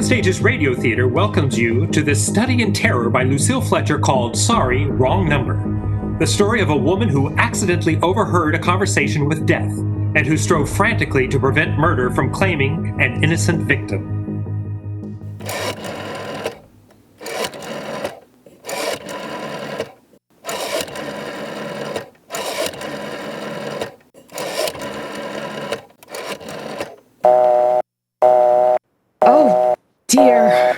Soundstage's Radio Theater welcomes you to this study in terror by Lucille Fletcher called Sorry, Wrong Number. The story of a woman who accidentally overheard a conversation with death and who strove frantically to prevent murder from claiming an innocent victim. Oh, dear.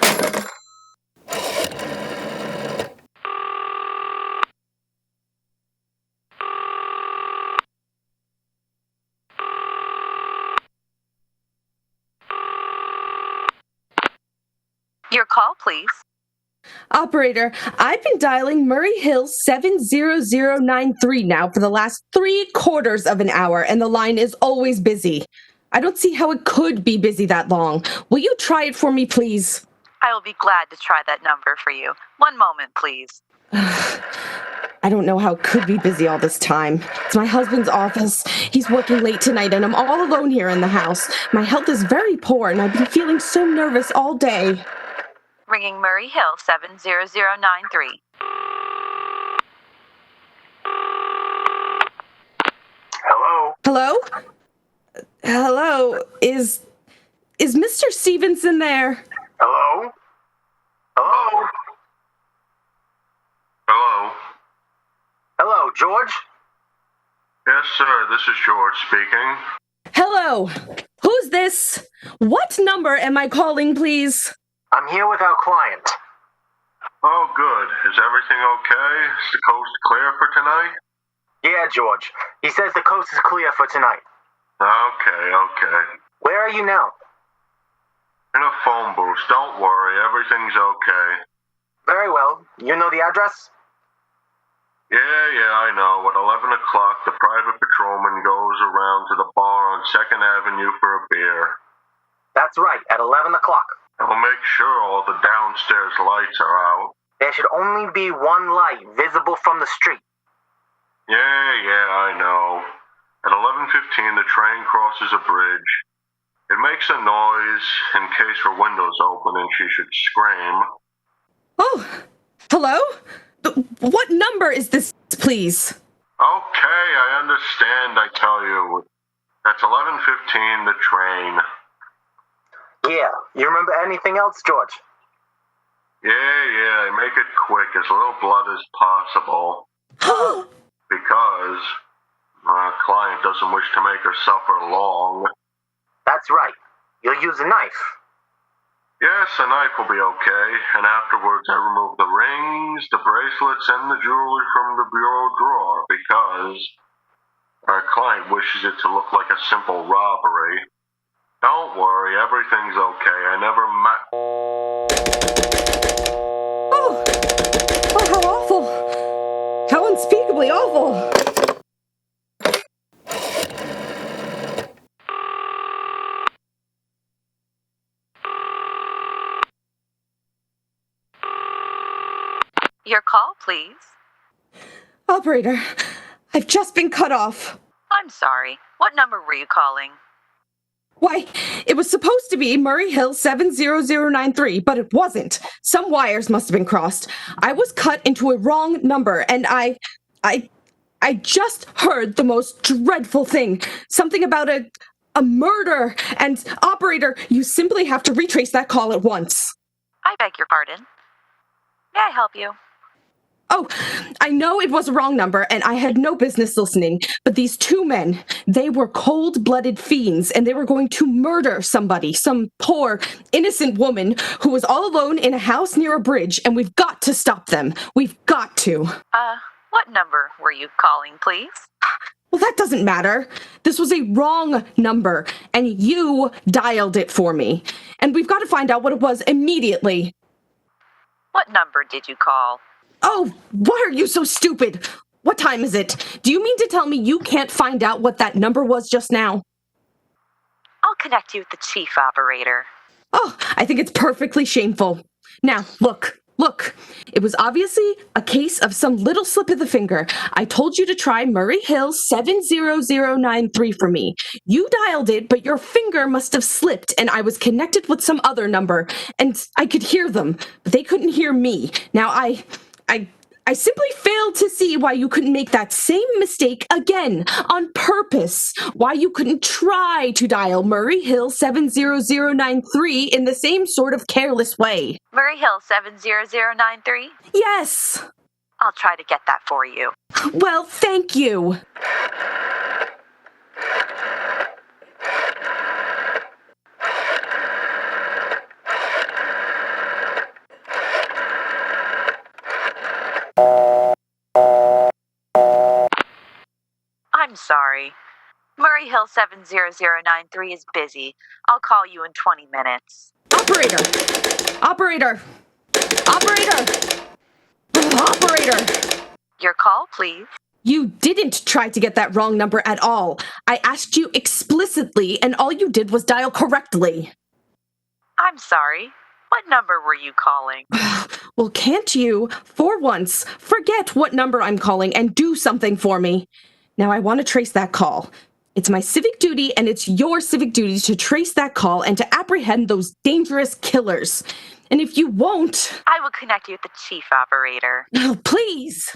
Your call, please. Operator, I've been dialing Murray Hill 70093 now for the last 3/4 of an hour, and the line is always busy. I don't see how it could be busy that long. Will you try it for me, please? I will be glad to try that number for you. One moment, please. I don't know how it could be busy all this time. It's my husband's office. He's working late tonight, and I'm all alone here in the house. My health is very poor, and I've been feeling so nervous all day. Ringing Murray Hill 70093. Hello? Hello? Hello? Is Mr. Stevenson there? Hello? Hello? Hello? Hello, George? Yes, sir, this is George speaking. Hello? Who's this? What number am I calling, please? I'm here with our client. Oh, good. Is everything okay? Is the coast clear for tonight? Yeah, George. He says the coast is clear for tonight. Okay. Where are you now? In a phone booth. Don't worry, everything's okay. Very well. You know the address? Yeah, I know. At 11 o'clock, the private patrolman goes around to the bar on 2nd Avenue for a beer. That's right, at 11 o'clock. I'll make sure all the downstairs lights are out. There should only be one light visible from the street. Yeah, I know. At 11:15, the train crosses a bridge. It makes a noise in case her window's open and she should scream. Oh, hello? What number is this, please? Okay, I understand, I tell you. That's 11:15, the train. Yeah. You remember anything else, George? Yeah, make it quick, as little blood as possible. Because my client doesn't wish to make her suffer long. That's right. You'll use a knife. Yes, a knife will be okay, and afterwards I remove the rings, the bracelets, and the jewelry from the bureau drawer, because our client wishes it to look like a simple robbery. Don't worry, everything's okay. I never Oh, how awful. How unspeakably awful. Your call, please. Operator, I've just been cut off. I'm sorry. What number were you calling? Why, it was supposed to be Murray Hill 70093, but it wasn't. Some wires must have been crossed. I was cut into a wrong number, and I just heard the most dreadful thing. Something about a murder. And operator, you simply have to retrace that call at once. I beg your pardon. May I help you? Oh, I know it was a wrong number, and I had no business listening, but these two men, they were cold-blooded fiends, and they were going to murder somebody, some poor, innocent woman who was all alone in a house near a bridge, and we've got to stop them. We've got to. What number were you calling, please? Well, that doesn't matter. This was a wrong number, and you dialed it for me. And we've got to find out what it was immediately. What number did you call? Oh, why are you so stupid? What time is it? Do you mean to tell me you can't find out what that number was just now? I'll connect you with the chief operator. Oh, I think it's perfectly shameful. Now, look, Look, it was obviously a case of some little slip of the finger. I told you to try Murray Hill 70093 for me. You dialed it, but your finger must have slipped, and I was connected with some other number, and I could hear them, but they couldn't hear me. Now, I simply failed to see why you couldn't make that same mistake again, on purpose. Why you couldn't try to dial Murray Hill 70093 in the same sort of careless way. Murray Hill 70093? Yes. I'll try to get that for you. Well, thank you. I'm sorry. Murray Hill 70093 is busy. I'll call you in 20 minutes. Operator! Operator! Operator! Operator! Your call, please. You didn't try to get that wrong number at all. I asked you explicitly, and all you did was dial correctly. I'm sorry. What number were you calling? Well, can't you, for once, forget what number I'm calling and do something for me? Now, I want to trace that call. It's my civic duty, and it's your civic duty to trace that call and to apprehend those dangerous killers. And if you won't... I will connect you with the chief operator. Oh, please!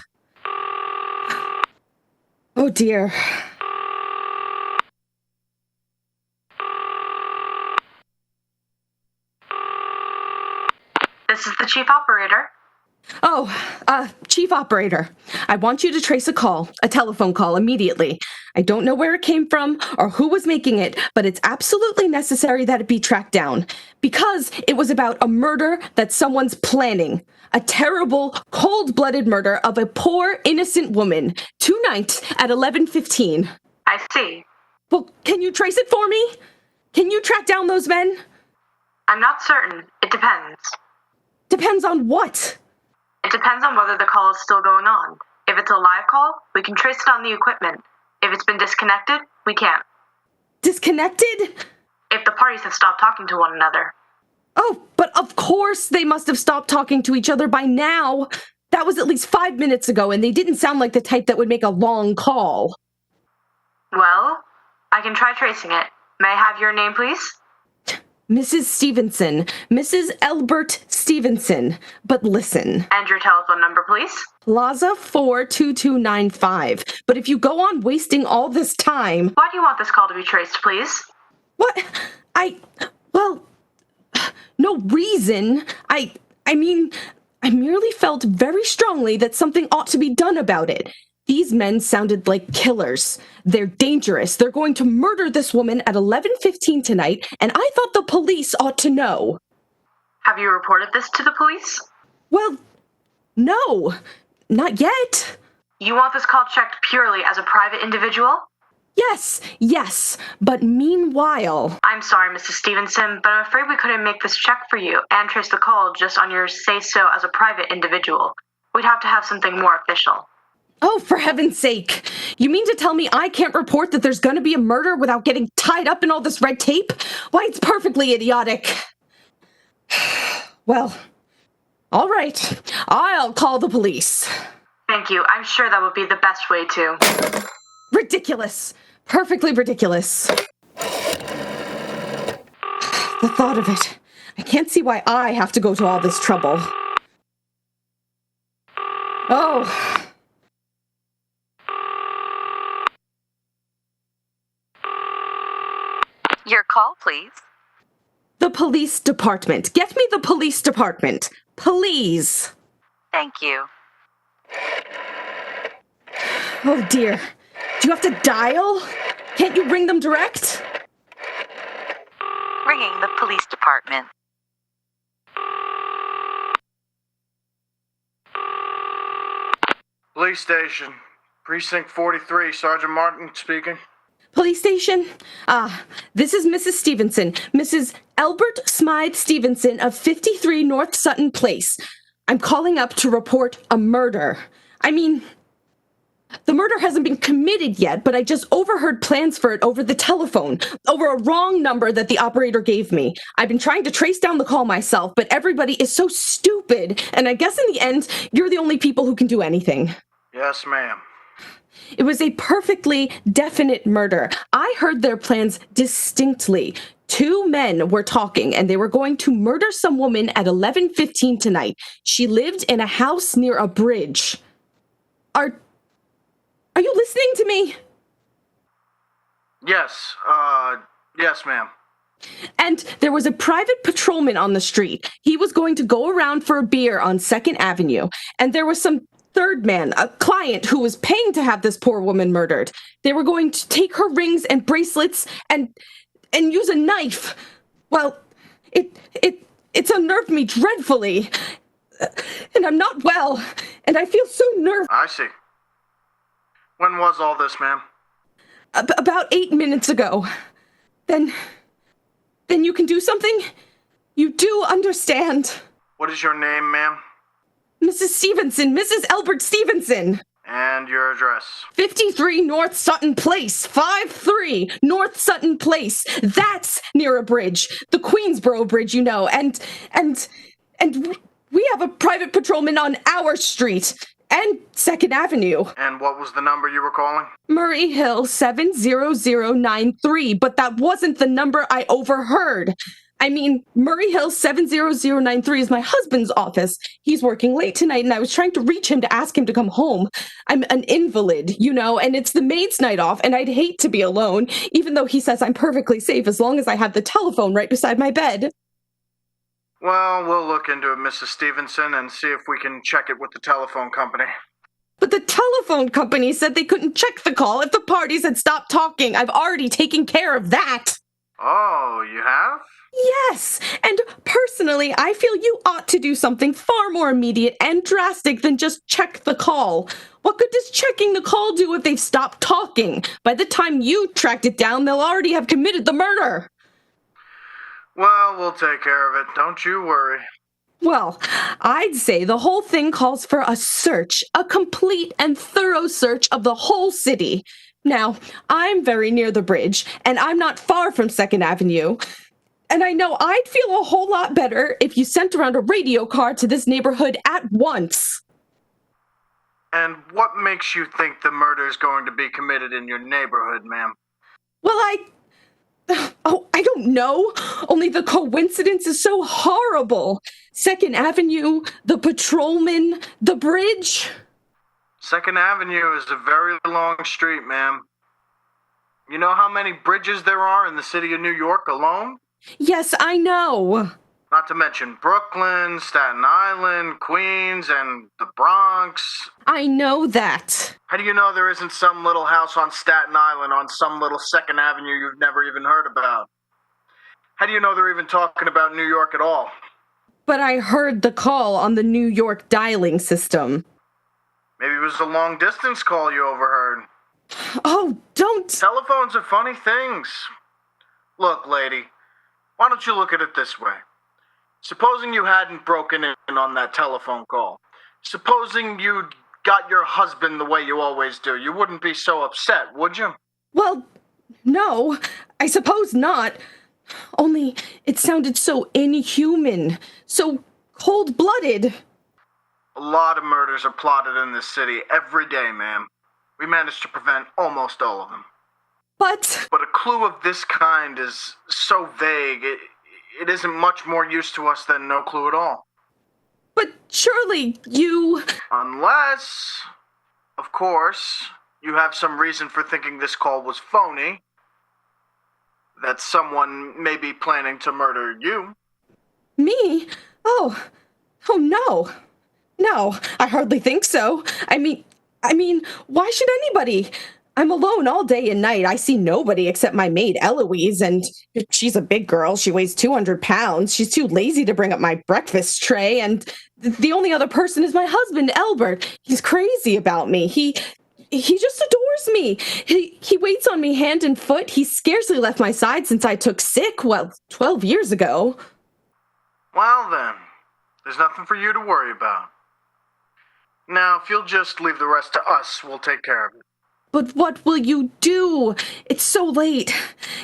Oh, dear. This is the chief operator. Oh, Chief Operator, I want you to trace a call, a telephone call, immediately. I don't know where it came from or who was making it, but it's absolutely necessary that it be tracked down. Because it was about a murder that someone's planning. A terrible, cold-blooded murder of a poor, innocent woman, tonight at 11:15. I see. Well, can you trace it for me? Can you track down those men? I'm not certain. It depends. Depends on what? It depends on whether the call is still going on. If it's a live call, we can trace it on the equipment. If it's been disconnected, we can't. Disconnected? If the parties have stopped talking to one another. Oh, but of course they must have stopped talking to each other by now. That was at least 5 minutes ago, and they didn't sound like the type that would make a long call. Well, I can try tracing it. May I have your name, please? Mrs. Stevenson. Mrs. Elbert Stevenson. But listen. And your telephone number, please? Plaza 42295. But if you go on wasting all this time... Why do you want this call to be traced, please? What? Well, no reason. I mean, I merely felt very strongly that something ought to be done about it. These men sounded like killers. They're dangerous. They're going to murder this woman at 11:15 tonight, and I thought the police ought to know. Have you reported this to the police? Well, no, not yet. You want this call checked purely as a private individual? Yes, but meanwhile... I'm sorry, Mrs. Stevenson, but I'm afraid we couldn't make this check for you and trace the call just on your say-so as a private individual. We'd have to have something more official. Oh, for heaven's sake. You mean to tell me I can't report that there's going to be a murder without getting tied up in all this red tape? Why, it's perfectly idiotic. Well, all right. I'll call the police. Thank you. I'm sure that would be the best way to. Ridiculous. Perfectly ridiculous. The thought of it. I can't see why I have to go to all this trouble. Oh... Your call, please. The police department. Get me the police department. Please. Thank you. Oh, dear. Do you have to dial? Can't you ring them direct? Ringing the police department. Police station. Precinct 43, Sergeant Martin speaking. Police station? This is Mrs. Stevenson. Mrs. Albert Smythe Stevenson of 53 North Sutton Place. I'm calling up to report a murder. I mean, The murder hasn't been committed yet, but I just overheard plans for it over the telephone, over a wrong number that the operator gave me. I've been trying to trace down the call myself, but everybody is so stupid, and I guess in the end, you're the only people who can do anything. Yes, ma'am. It was a perfectly definite murder. I heard their plans distinctly. 2 men were talking, and they were going to murder some woman at 11:15 tonight. She lived in a house near a bridge. Are you listening to me? Yes, yes, ma'am. And there was a private patrolman on the street. He was going to go around for a beer on 2nd Avenue, and there was some third man, a client who was paying to have this poor woman murdered. They were going to take her rings and bracelets and use a knife. Well, it's unnerved me dreadfully. And I'm not well, and I feel so nervous. I see. When was all this, ma'am? About 8 minutes ago. Then you can do something? You do understand. What is your name, ma'am? Mrs. Stevenson, Mrs. Albert Stevenson. And your address? 53 North Sutton Place. 53 North Sutton Place. That's near a bridge. The Queensboro Bridge, you know. And we have a private patrolman on our street. And 2nd Avenue. And what was the number you were calling? Murray Hill 70093, but that wasn't the number I overheard. I mean, Murray Hill 70093 is my husband's office. He's working late tonight, and I was trying to reach him to ask him to come home. I'm an invalid, you know, and it's the maid's night off, and I'd hate to be alone, even though he says I'm perfectly safe as long as I have the telephone right beside my bed. Well, we'll look into it, Mrs. Stevenson, and see if we can check it with the telephone company. But the telephone company said they couldn't check the call if the parties had stopped talking. I've already taken care of that. Oh, you have? Yes, and personally, I feel you ought to do something far more immediate and drastic than just check the call. What good does checking the call do if they've stopped talking? By the time you tracked it down, they'll already have committed the murder. Well, we'll take care of it. Don't you worry. Well, I'd say the whole thing calls for a search, a complete and thorough search of the whole city. Now, I'm very near the bridge, and I'm not far from 2nd Avenue. And I know I'd feel a whole lot better if you sent around a radio car to this neighborhood at once. And what makes you think the murder is going to be committed in your neighborhood, ma'am? Well, I don't know. Only the coincidence is so horrible. 2nd Avenue, the patrolman, the bridge. 2nd Avenue is a very long street, ma'am. You know how many bridges there are in the city of New York alone? Yes, I know. Not to mention Brooklyn, Staten Island, Queens, and the Bronx. I know that. How do you know there isn't some little house on Staten Island on some little 2nd Avenue you've never even heard about? How do you know they're even talking about New York at all? But I heard the call on the New York dialing system. Maybe it was a long-distance call you overheard. Oh, don't... Telephones are funny things. Look, lady, why don't you look at it this way? Supposing you hadn't broken in on that telephone call. Supposing you'd got your husband the way you always do. You wouldn't be so upset, would you? Well, no, I suppose not. Only it sounded so inhuman, so cold-blooded. A lot of murders are plotted in this city every day, ma'am. We managed to prevent almost all of them. But a clue of this kind is so vague, it isn't much more use to us than no clue at all. But surely you... Unless, of course, you have some reason for thinking this call was phony. That someone may be planning to murder you. Me? Oh no. No, I hardly think so. I mean, why should anybody? I'm alone all day and night. I see nobody except my maid, Eloise, and she's a big girl. She weighs 200 pounds. She's too lazy to bring up my breakfast tray, and the only other person is my husband, Albert. He's crazy about me. He just adores me. He waits on me hand and foot. He's scarcely left my side since I took sick, 12 years ago. Well then, there's nothing for you to worry about. Now, if you'll just leave the rest to us, we'll take care of it. But what will you do? It's so late.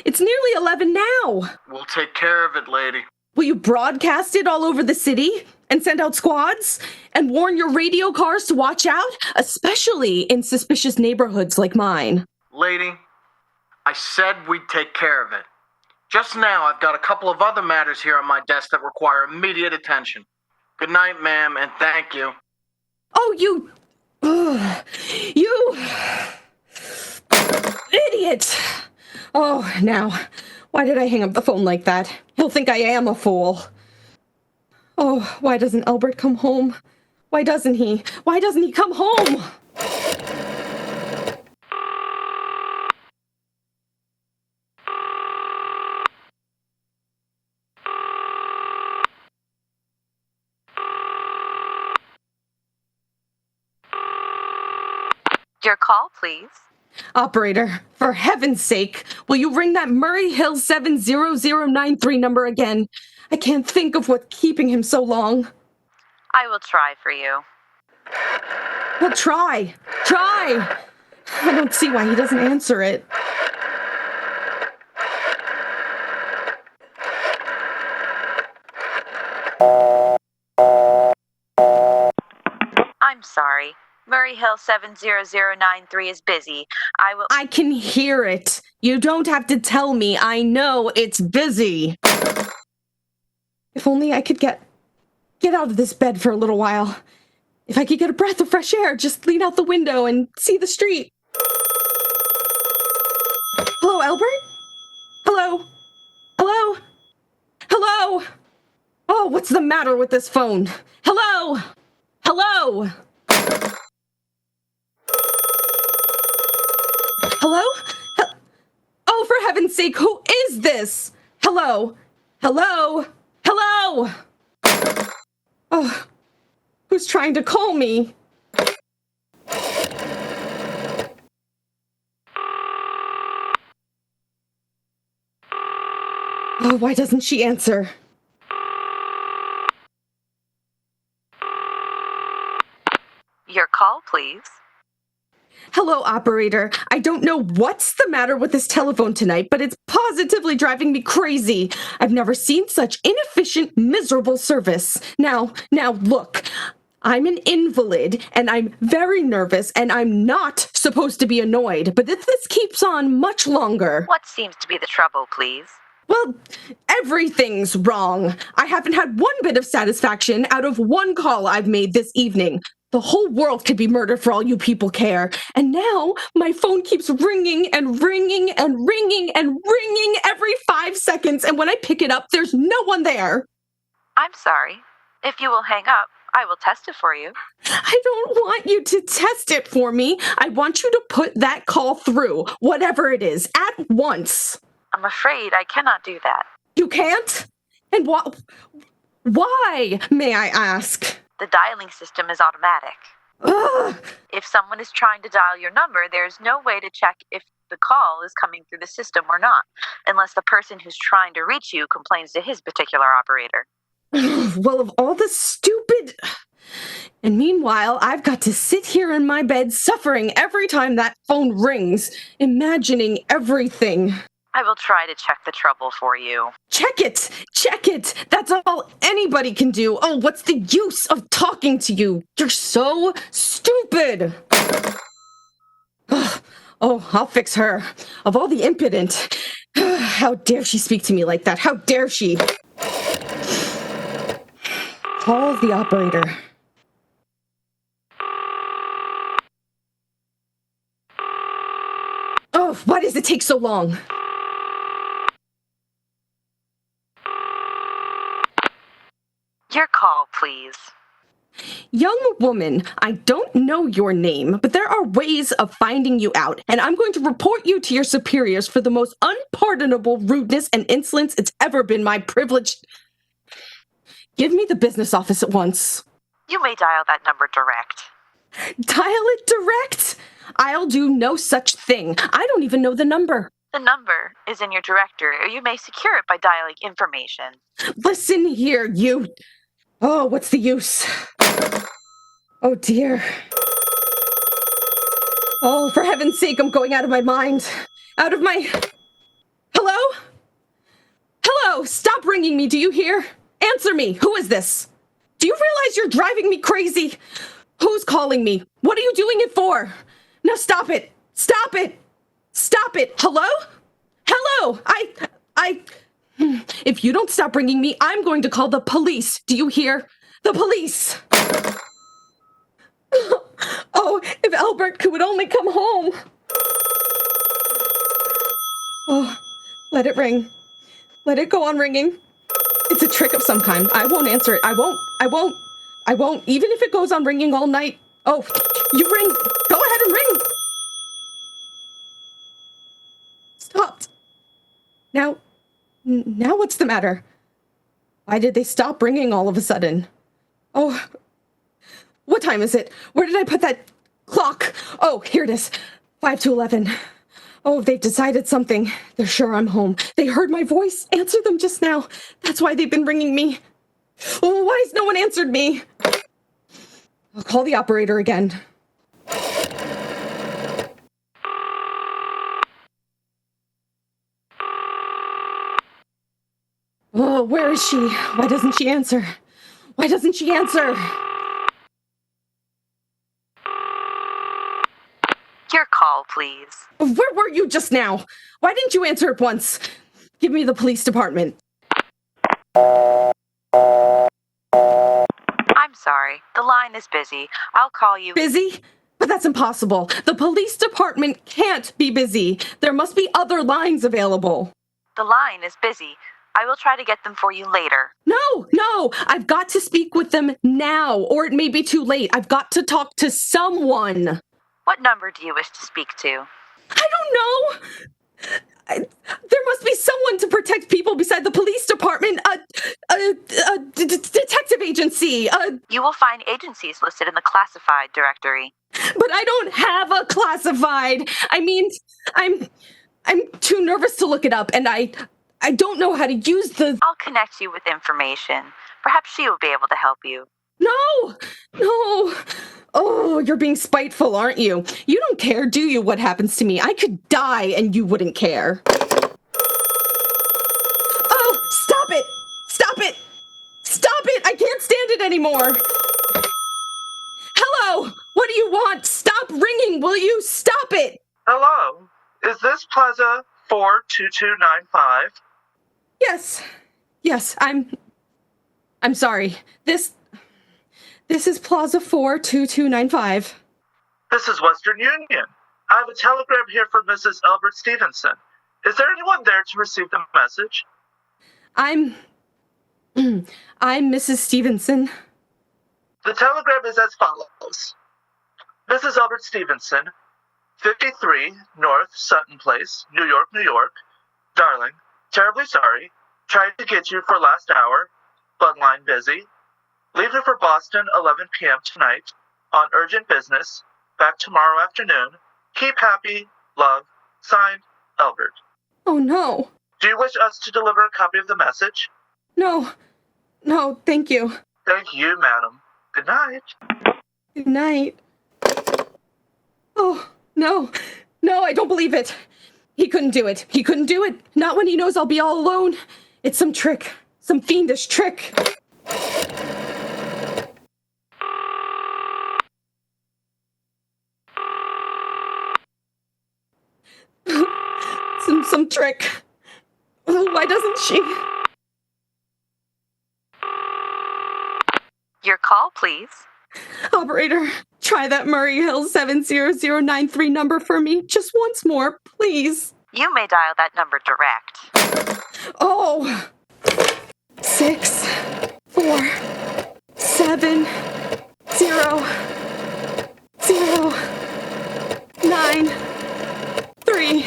It's nearly 11 now. We'll take care of it, lady. Will you broadcast it all over the city and send out squads and warn your radio cars to watch out, especially in suspicious neighborhoods like mine? Lady, I said we'd take care of it. Just now, I've got a couple of other matters here on my desk that require immediate attention. Good night, ma'am, and thank you. Oh, you idiot! Oh, now, why did I hang up the phone like that? He'll think I am a fool. Oh, why doesn't Albert come home? Why doesn't he? Why doesn't he come home? Your call, please. Operator, for heaven's sake, will you ring that Murray Hill 70093 number again? I can't think of what's keeping him so long. I will try for you. Well, try. I don't see why he doesn't answer it. I'm sorry. Murray Hill 70093 is busy. I can hear it. You don't have to tell me. I know it's busy. If only I could get out of this bed for a little while. If I could get a breath of fresh air, just lean out the window and see the street. Hello, Albert? Hello? Hello? Hello? Oh, what's the matter with this phone? Hello? Hello? Hello? Oh, for heaven's sake, who is this? Hello? Hello? Hello? Oh, who's trying to call me? Oh, why doesn't she answer? Your call, please. Hello, operator. I don't know what's the matter with this telephone tonight, but it's positively driving me crazy. I've never seen such inefficient, miserable service. Now, look. I'm an invalid, and I'm very nervous, and I'm not supposed to be annoyed. But if this keeps on much longer... What seems to be the trouble, please? Well, everything's wrong. I haven't had one bit of satisfaction out of one call I've made this evening. The whole world could be murdered for all you people care. And now my phone keeps ringing and ringing and ringing and ringing every 5 seconds. And when I pick it up, there's no one there. I'm sorry. If you will hang up, I will test it for you. I don't want you to test it for me. I want you to put that call through, whatever it is, at once. I'm afraid I cannot do that. You can't? And why, may I ask? The dialing system is automatic. Ugh. If someone is trying to dial your number, there's no way to check if the call is coming through the system or not, unless the person who's trying to reach you complains to his particular operator. Well, of all the stupid... And meanwhile, I've got to sit here in my bed suffering every time that phone rings, imagining everything. I will try to check the trouble for you. Check it! That's all anybody can do. Oh, what's the use of talking to you? You're so stupid! Oh, I'll fix her. Of all the impudent. How dare she speak to me like that? How dare she? Call the operator. Oh, why does it take so long? Your call, please. Young woman, I don't know your name, but there are ways of finding you out, and I'm going to report you to your superiors for the most unpardonable rudeness and insolence it's ever been my privilege. Give me the business office at once. You may dial that number direct. Dial it direct? I'll do no such thing. I don't even know the number. The number is in your directory, or you may secure it by dialing information. Listen here, you... Oh, what's the use? Oh dear. Oh, for heaven's sake, I'm going out of my mind. Out of my... Hello? Hello, stop ringing me, do you hear? Answer me, who is this? Do you realize you're driving me crazy? Who's calling me? What are you doing it for? Now stop it! Stop it! Stop it! Hello? Hello! If you don't stop ringing me, I'm going to call the police. Do you hear? The police! Oh, if Albert would only come home. Oh, let it ring. Let it go on ringing. It's a trick of some kind. I won't answer it. I won't. Even if it goes on ringing all night. Oh, you ring. Go ahead and ring. Stopped. Now what's the matter? Why did they stop ringing all of a sudden? Oh, what time is it? Where did I put that clock? Oh, here it is. 5 to 11. Oh, they've decided something. They're sure I'm home. They heard my voice. Answer them just now. That's why they've been ringing me. Oh, why has no one answered me? I'll call the operator again. Oh, where is she? Why doesn't she answer? Why doesn't she answer? Your call, please. Where were you just now? Why didn't you answer at once? Give me the police department. I'm sorry. The line is busy. I'll call you. Busy? But that's impossible. The police department can't be busy. There must be other lines available. The line is busy. I will try to get them for you later. No, I've got to speak with them now, or it may be too late. I've got to talk to someone. What number do you wish to speak to? I don't know. There must be someone to protect people beside the police department, a detective agency, You will find agencies listed in the classified directory. But I don't have a classified. I mean, I'm too nervous to look it up, and I don't know how to use the... I'll connect you with information. Perhaps she will be able to help you. No! Oh, you're being spiteful, aren't you? You don't care, do you, what happens to me? I could die and you wouldn't care. Oh, stop it! Stop it! Stop it! I can't stand it anymore! Hello! What do you want? Stop ringing, will you? Stop it! Hello, is this Plaza 42295? Yes, I'm sorry. This is Plaza 42295. This is Western Union. I have a telegram here for Mrs. Albert Stevenson. Is there anyone there to receive the message? I'm Mrs. Stevenson. The telegram is as follows. Mrs. Albert Stevenson, 53 North Sutton Place, New York, New York. Darling, terribly sorry. Tried to get you for last hour, but line busy. Leaving for Boston 11 p.m. tonight on urgent business. Back tomorrow afternoon. Keep happy. Love. Signed, Albert. Oh no. Do you wish us to deliver a copy of the message? No, thank you. Thank you, madam. Good night. Good night. Oh, no, I don't believe it. He couldn't do it. Not when he knows I'll be all alone. It's some trick. Some fiendish trick. Some trick. Why doesn't she? Your call, please. Operator, try that Murray Hill 70093 number for me just once more, please. You may dial that number direct. Oh, 6, 4, 7, 0, 0, 9, 3.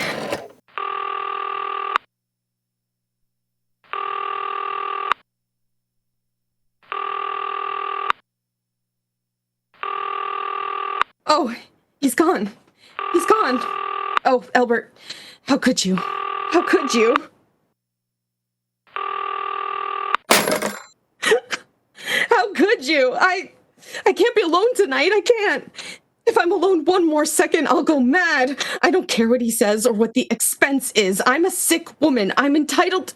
Oh, he's gone. Oh, Albert, how could you? How could you? I can't be alone tonight. I can't. If I'm alone one more second, I'll go mad. I don't care what he says or what the expense is. I'm a sick woman. I'm entitled.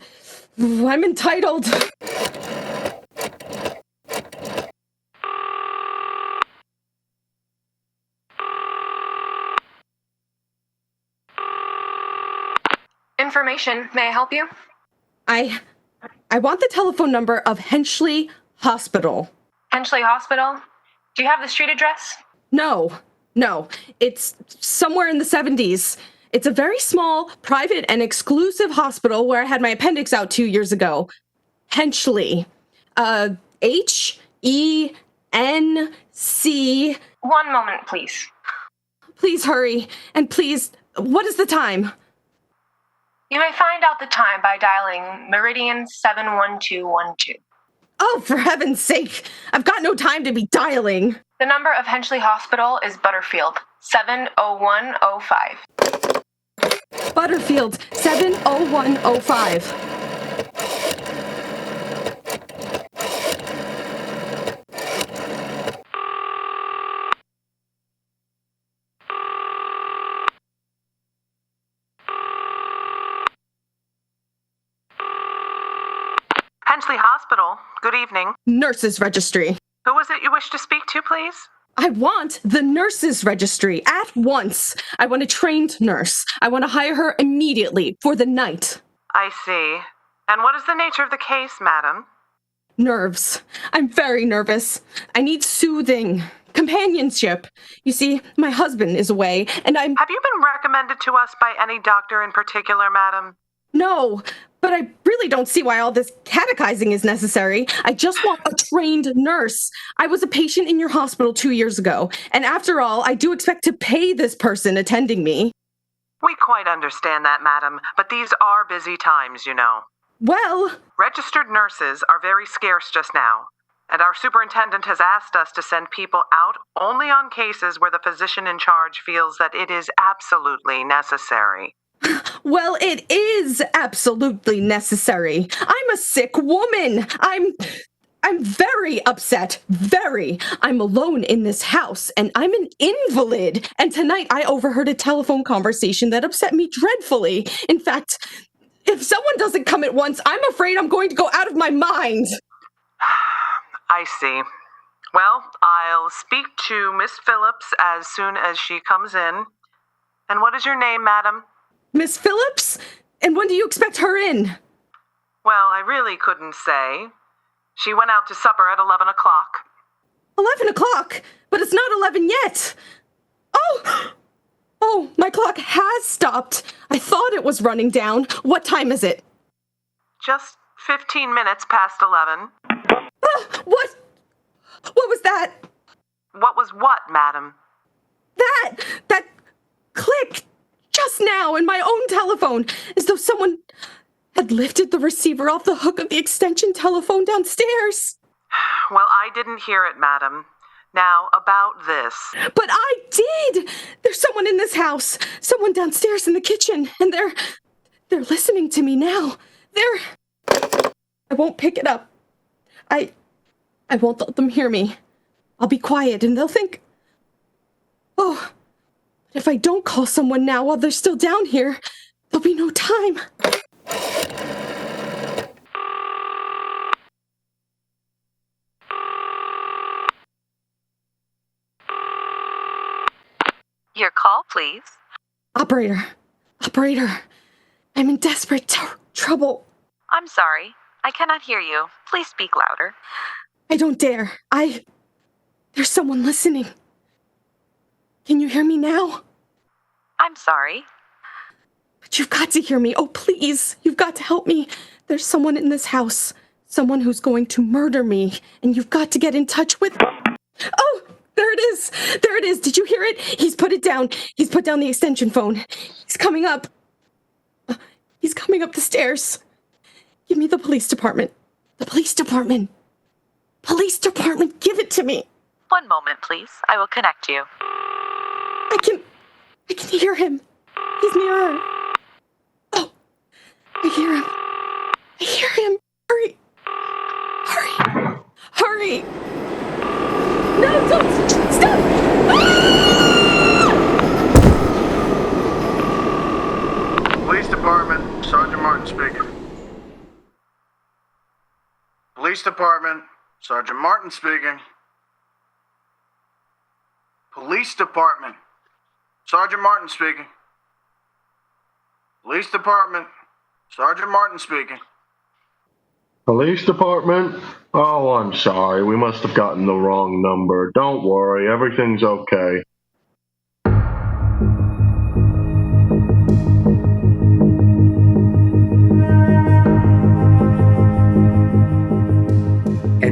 Information. May I help you? I want the telephone number of Henchley Hospital. Henchley Hospital? Do you have the street address? No. It's somewhere in the 70s. It's a very small, private, and exclusive hospital where I had my appendix out 2 years ago. Henchley. H-E-N-C. One moment, please. Please hurry. And please, what is the time? You may find out the time by dialing Meridian 71212. Oh, for heaven's sake. I've got no time to be dialing. The number of Henchley Hospital is Butterfield, 70105. Butterfield, 70105. Henchley Hospital. Good evening. Nurses Registry. Who was it you wish to speak to, please? I want the nurses registry at once. I want a trained nurse. I want to hire her immediately for the night. I see. And what is the nature of the case, madam? Nerves. I'm very nervous. I need soothing. Companionship. You see, my husband is away, and I'm... Have you been recommended to us by any doctor in particular, madam? No, but I really don't see why all this catechizing is necessary. I just want a trained nurse. I was a patient in your hospital 2 years ago, and after all, I do expect to pay this person attending me. We quite understand that, madam, but these are busy times, you know. Well... Registered nurses are very scarce just now, and our superintendent has asked us to send people out only on cases where the physician in charge feels that it is absolutely necessary. Well, it is absolutely necessary. I'm a sick woman. I'm very upset. Very. I'm alone in this house, and I'm an invalid. And tonight I overheard a telephone conversation that upset me dreadfully. In fact, if someone doesn't come at once, I'm afraid I'm going to go out of my mind. I see. Well, I'll speak to Miss Phillips as soon as she comes in. And what is your name, madam? Miss Phillips? And when do you expect her in? Well, I really couldn't say. She went out to supper at 11 o'clock. 11 o'clock? But it's not 11 yet. Oh, my clock has stopped. I thought it was running down. What time is it? Just 15 minutes past 11. What? What was that? What was what, madam? That click just now in my own telephone, as though someone had lifted the receiver off the hook of the extension telephone downstairs. Well, I didn't hear it, madam. Now, about this. But I did! There's someone in this house, someone downstairs in the kitchen, and they're listening to me now. I won't pick it up. I won't let them hear me. I'll be quiet and they'll think, oh, but if I don't call someone now while they're still down here, there'll be no time. Your call, please. Operator, I'm in desperate trouble. I'm sorry. I cannot hear you. Please speak louder. I don't dare. There's someone listening. Can you hear me now? I'm sorry. But you've got to hear me. Oh, please. You've got to help me. There's someone in this house. Someone who's going to murder me. And you've got to get in touch with... Oh, there it is. There it is. Did you hear it? He's put it down. He's put down the extension phone. He's coming up. He's coming up the stairs. Give me the police department. The police department. Police department, give it to me. One moment, please. I will connect you. I can hear him. He's nearer. Oh, I hear him. I hear him. Hurry. Hurry. Hurry. Martin speaking. Police Department, Sergeant Martin speaking. Police Department, Sergeant Martin speaking. Police Department, Sergeant Martin speaking. Police Department? Oh, I'm sorry. We must have gotten the wrong number. Don't worry, everything's okay.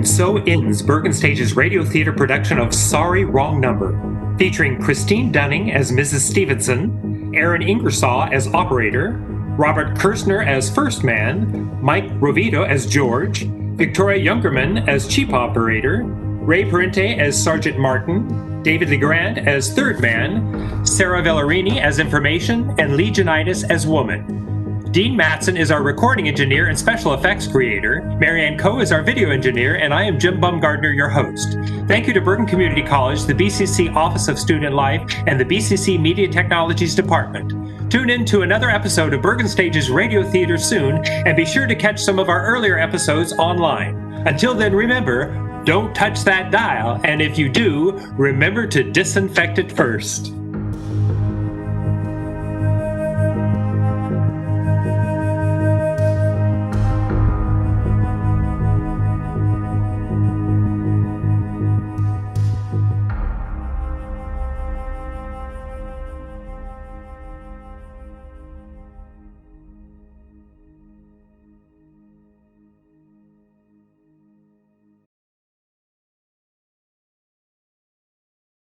And so ends Bergen Stage's radio theater production of Sorry, Wrong Number, featuring Christine Dunning as Mrs. Stevenson, Aaron Ingersoll as operator, Robert Kirshner as first man, Mike Rovito as George, Victoria Junkerman as chief operator, Ray Parente as Sergeant Martin, David Legrand as third man, Sarah Vellarini as information, and Lee Janitis as woman. Dean Matson is our recording engineer and special effects creator. Marianne Coe is our video engineer, and I am Jim Bumgardner, your host. Thank you to Bergen Community College, the BCC Office of Student Life, and the BCC Media Technologies Department. Tune in to another episode of Bergen Stage's Radio Theater soon, and be sure to catch some of our earlier episodes online. Until then, remember, don't touch that dial, and if you do, remember to disinfect it first.